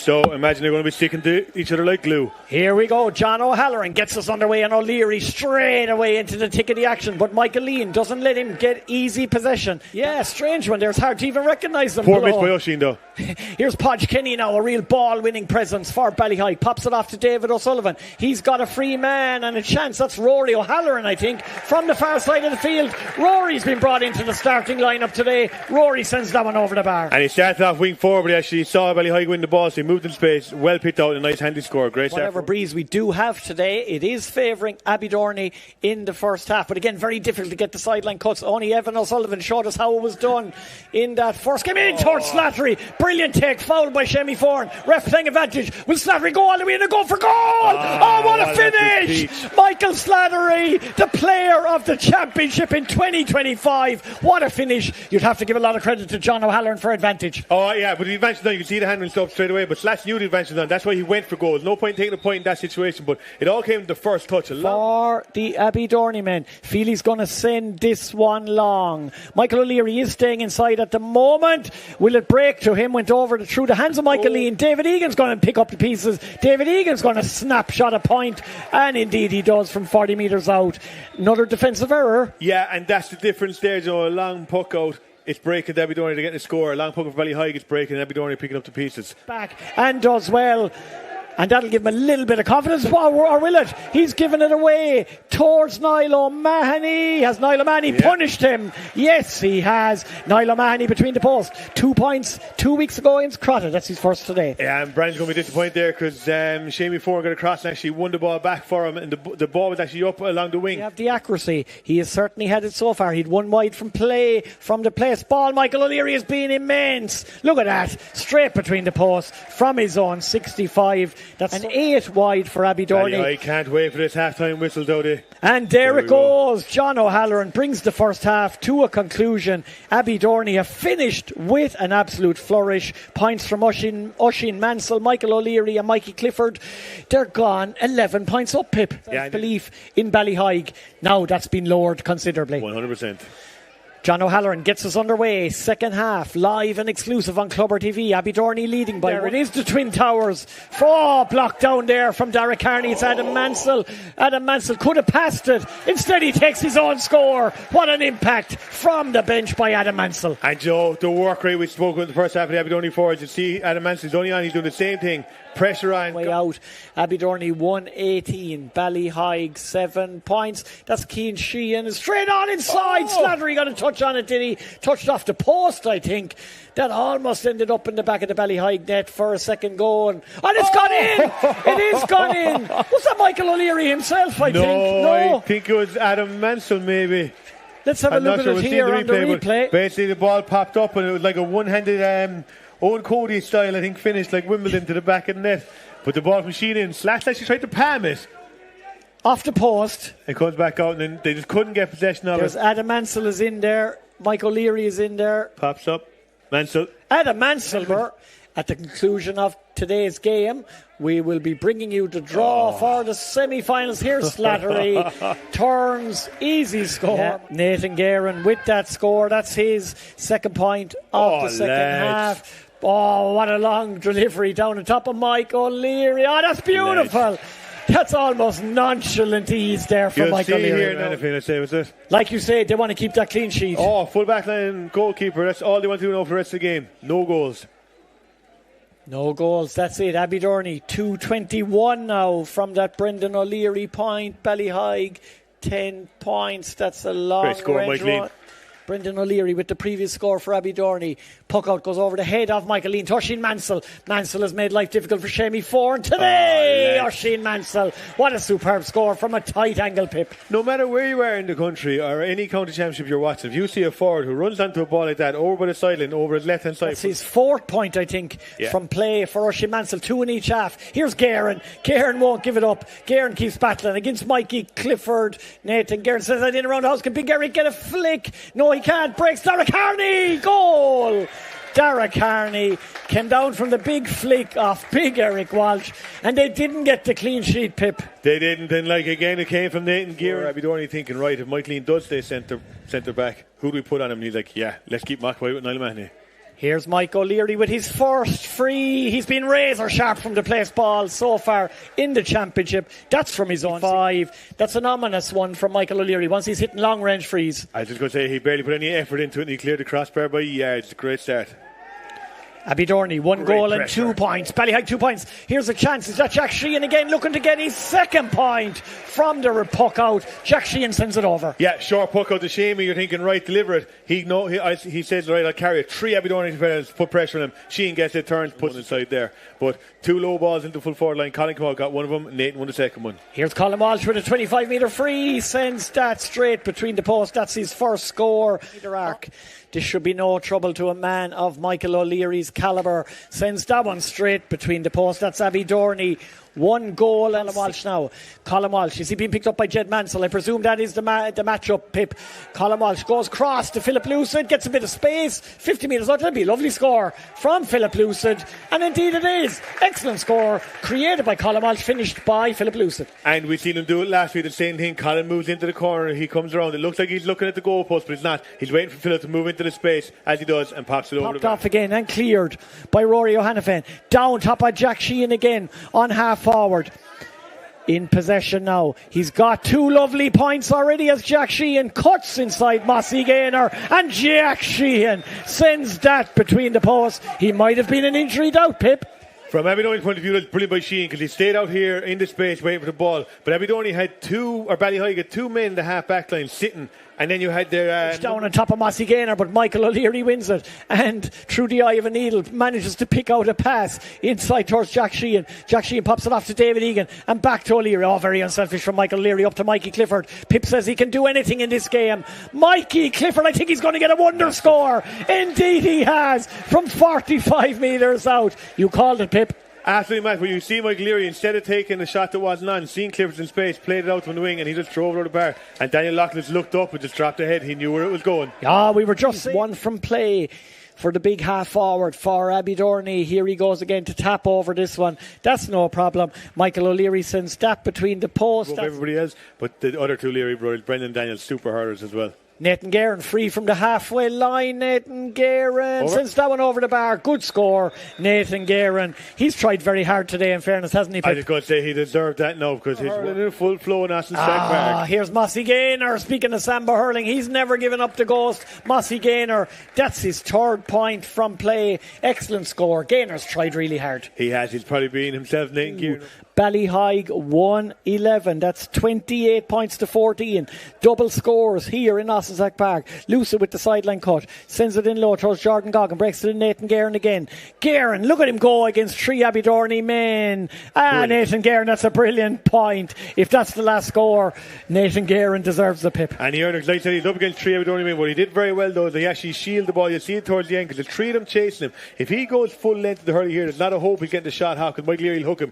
So imagine they're going to be sticking to each other like glue. Here we go. John O'Halloran gets us underway, and O'Leary straight away into the thick of the action. But Michael Lean doesn't let him get easy possession. Yeah, strange one there. It's hard to even recognise them. Poor miss by Oisin though. Here's Podge Kenny now, a real ball-winning presence for Ballyheigue. Pops it off to David O'Sullivan. He's got a free man and a chance. That's Rory O'Halloran, I think, from the far side of the field. Rory's been brought into the starting lineup today. Rory sends that one over the bar. And he started off wing forward, but he actually saw Ballyheigue win the ball, so he moved in space, well picked out, a nice handy score. Great start. Whatever breeze we do have today, it is favouring Abbeydorney in the first half. But again, very difficult to get the sideline cuts. Only Evan O'Sullivan showed us how it was done in that first game. In towards Slattery. Brilliant take. Fouled by Shemi Foran. Ref playing advantage. Will Slattery go all the way in and go for goal? What a finish! Michael Slattery, the player of the championship in 2025. What a finish. You'd have to give a lot of credit to John O'Halloran for advantage. Oh yeah, but the advantage done, you can see the handling stuff straight away, but Slats knew the advantage done. That's why he went for goals. No point taking a point in that situation, but it all came to the first touch. For the Abbeydorney men, Feely's going to send this one long. Michael O'Leary is staying inside at the moment. Will it break to him? Went over through the hands of Michael Lean. David Egan's going to pick up the pieces. David Egan's going to snapshot a point, and indeed he does from 40 metres out. Another defensive error. Yeah, and that's the difference there, Joe. A long puck out. It's breaking to Abbeydorney to get the score. A long puck of Ballyheigue, it's breaking, and Abbeydorney picking up the pieces. Back and does well. And that'll give him a little bit of confidence, or will it? He's given it away towards Niall O'Mahony. Has Niall O'Mahony punished him? Yes, he has. Niall O'Mahony between the posts. 2 points 2 weeks ago against Crotta. That's his first today. Yeah, and Brandon's going to be disappointed there because Shami Foran got across and actually won the ball back for him, and the ball was actually up along the wing. You have the accuracy. He has certainly had it so far. He'd won wide from the place ball. Michael O'Leary has been immense. Look at that. Straight between the posts from his own 65. That's an 8 wide for Abbeydorney. I can't wait for this half-time whistle, Dodie. And there it goes. John O'Halloran brings the first half to a conclusion. Abbeydorney have finished with an absolute flourish. Points from Oisin Mansell, Michael O'Leary and Mikey Clifford. They're gone 11 points up, Pip. Belief in Ballyheigue. Now that's been lowered considerably. 100%. John O'Halloran gets us underway. Second half, live and exclusive on Clubber TV. Abbeydorney leading by there. It is the Twin Towers. Blocked down there from Derek Carney. It's Adam Mansell. Adam Mansell could have passed it. Instead, he takes his own score. What an impact from the bench by Adam Mansell. And Joe, the work rate we spoke about in the first half of the Abbeydorney forwards. You see, Adam Mansell's only on. He's doing the same thing. Pressure on. Way out. Abbeydorney 118. Ballyheigue 7 points. That's Cian Sheehan. Straight on inside. Slattery got a touch on it, did he? Touched off the post, I think. That almost ended up in the back of the Ballyheigue net for a second goal. And it's gone in! It is gone in! Was that Michael O'Leary himself, I think? No, I think it was Adam Mansell, maybe. Let's have a look at it here on the replay. Basically, the ball popped up and it was like a one-handed Owen Cody style, I think, finished like Wimbledon to the back of the net. But the ball from Sheehan, Slats actually tried to palm it. Off the post. It comes back out and then they just couldn't get possession of it. Adam Mansell is in there. Mike O'Leary is in there. Pops up. Mansell. Adam Mansell. At the conclusion of today's game, we will be bringing you the draw for the semi-finals. Here's Slattery. Turns, easy score. Yeah. Nathan Guerin with that score. That's his second point of the second half. Oh, what a long delivery down the top of Mike O'Leary. Oh, that's beautiful. That's almost nonchalant ease there for Mike O'Leary. Like you said, they want to keep that clean sheet. Oh, full back line goalkeeper. That's all they want to do now for the rest of the game. No goals. No goals, that's it. Abbeydorney 221 now from that Brendan O'Leary point. Ballyheigue 10 points. That's a long great score, Mike Lean. Brendan O'Leary with the previous score for Abbeydorney. Puck out goes over the head of Michael Lean to Oisin Mansell. Mansell has made life difficult for Shami Foran today. Oisin Mansell. What a superb score from a tight angle, Pip. No matter where you are in the country or any county championship you're watching, if you see a forward who runs onto a ball like that over by the sideline, over his left hand side. That's his fourth point, I think, from play for Oisin Mansell. 2 in each half. Here's Guerin. Guerin won't give it up. Guerin keeps battling against Mikey Clifford. Nathan Guerin says, I didn't around the house. Can Big Eric get a flick? No, he can't. Breaks Derek Carney. Goal. Derek Carney came down from the big flick off Big Eric Walsh, and they didn't get the clean sheet, Pip. They didn't, and again it came from Nathan Guerin. Abbeydorney thinking, right, if Mike Lean does stay centre back, who do we put on him? And he's like, yeah, let's keep McAvoy with Niall O'Mahony. Here's Mike O'Leary with his first free. He's been razor sharp from the place ball so far in the championship. That's from his own 5. That's an ominous one from Michael O'Leary once he's hitting long range frees. I was just going to say he barely put any effort into it and he cleared the crossbar by yards. Great start. Abbeydorney, 1 goal and 2 points. Ballyheigue 2 points. Here's a chance. Is that Jack Sheehan again looking to get his second point from the puck out? Jack Sheehan sends it over. Yeah, short puck out to Shamey. You're thinking, right, deliver it. He says, right, I'll carry it. 3 Abbeydorney defenders put pressure on him. Sheehan gets it, turns, puts it inside there. But 2 low balls into full forward line. Colin Campbell got one of them. Nathan won the second one. Here's Colin Walsh with a 25-metre free. He sends that straight between the posts. That's his first score. Arc. This should be no trouble to a man of Michael O'Leary's calibre. Sends that one straight between the posts. That's Abbeydorney. 1 goal and Walsh now. Colin Walsh, is he being picked up by Jed Mansell? I presume that is the matchup, Pip. Colin Walsh goes cross to Philip Lucid, gets a bit of space, 50 metres out. That'll be a lovely score from Philip Lucid, and indeed it is. Excellent score created by Colin Walsh, finished by Philip Lucid. And we've seen him do it last week, the same thing. Colin moves into the corner, he comes around. It looks like he's looking at the goalpost, but he's not. He's waiting for Philip to move into the space as he does and pops it over the back. Popped off again and cleared by Rory O'Hanafan. Down top by Jack Sheehan again on half forward. In possession now. He's got 2 lovely points already as Jack Sheehan cuts inside Mossy Gaynor, and Jack Sheehan sends that between the posts. He might have been an injury doubt, Pip. From Abbeydorney's point of view, that's brilliant by Sheehan because he stayed out here in the space waiting for the ball. But Abbeydorney had Ballyheigue had 2 men in the half back line sitting, and then you had their down on top of Mossy Gaynor, but Michael O'Leary wins it, and through the eye of a needle manages to pick out a pass inside towards Jack Sheehan. Jack Sheehan pops it off to David Egan and back to O'Leary. Oh, very unselfish from Michael O'Leary up to Mikey Clifford. Pip says he can do anything in this game. Mikey Clifford, I think he's going to get a wonder score. Indeed he has, from 45 metres out. You called it, Pip. Absolutely mad. But you see Michael Leary, instead of taking a shot that wasn't on, seeing Clifford in space, played it out from the wing and he just drove it over the bar. And Daniel Loughlin looked up and just dropped ahead. He knew where it was going. Yeah, we were just 1 from play for the big half forward for Abbeydorney. Here he goes again to tap over this one. That's no problem. Michael O'Leary sends that between the posts. Everybody else, but the other 2 Leary brothers, Brendan Daniels, super hurlers as well. Nathan Guerin free from the halfway line. Nathan Guerin sends that one over the bar. Good score, Nathan Guerin. He's tried very hard today, in fairness, hasn't he, Pip? I was going to say he deserved that now because he's in a full flow in Austin Park. Here's Mossy Gaynor. Speaking of Samba hurling, he's never given up the ghost. Mossy Gaynor, that's his 3rd point from play. Excellent score. Gaynor's tried really hard. He has. He's probably been himself, Nathan Guerin. Ballyheigue 1-11. That's 28 points to 14. Double scores here in Ossensack Park. Lucid with the sideline cut. Sends it in low towards Jordan Goggin. Breaks it in Nathan Guerin again. Guerin, look at him go against 3 Abbeydorney men. Nathan Guerin, that's a brilliant point. If that's the last score, Nathan Guerin deserves the Pip. And he earned, like I said, he's up against 3 Abbeydorney men. What he did very well though is he actually shielded the ball. You see it towards the end because the 3 of them chasing him. If he goes full length of the hurley here, there's not a hope he's getting the shot. How can Mike Leary hook him?